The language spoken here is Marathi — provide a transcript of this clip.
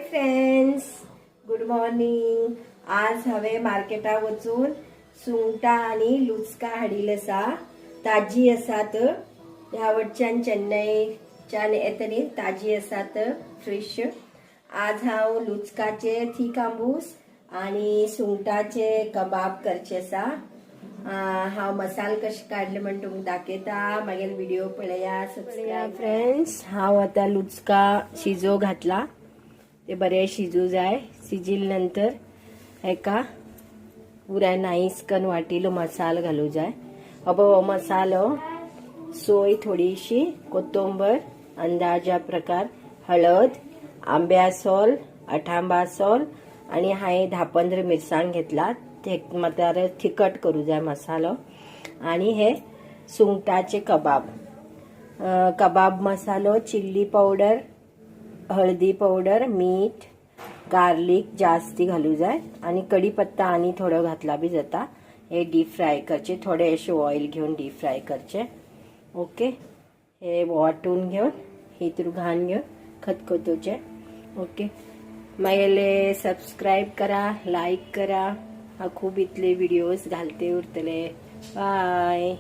Friends, good morning. आज हवे मार्केटा वचून सुंगटा आणि लुचका हाडील आसा. ताजी आसात. ह्या वटच्यान चेन्नईच्यान येतली. ताजी आसात, फ्रेश. आज हांव लुचकाचे थीक आंबूस आणि सुंगटाचे कबाब करचे आसा. हांव मसाल कशे काढले म्हण तुमकां दाखयता. मागीर व्हिडिओ पळया, सबस्क्राईब. फ्रेंड्स, हांव आता लुचका शिजो घातला. ते बरे शिजू जाय. शिजिल नंतर हेका पुरा नाईस कन वाटिलो मसालो घालू जाय. हो मसालो सोय थोडीशी, कोथिंबीर अंदाजा प्रकार, हळद, आंब्या सोल, अठांबा सोल आणि हाय 10-15 मिरसांग घेतला. ते मात्र तिखट करू जाय मसालो. आणि हे सुंगटाचे कबाब. कबाब मसालो, चिल्ली पावडर, हळदी पावडर, मीठ, गार्लिक जास्ती घालू जाय आणि कढीपत्ता आणि थोडं घातला बी जाता. हे डीप फ्राय करचे. थोडे असे ऑइल घेऊन डीप फ्राय करचे. ओके, हे वाटून घेऊन हितून घाण घेऊन खतखतोचे. ओके, मागीर सबस्क्राईब करा, लाईक करा. हा खूप इतले व्हिडिओज घालते उरतले. बाय.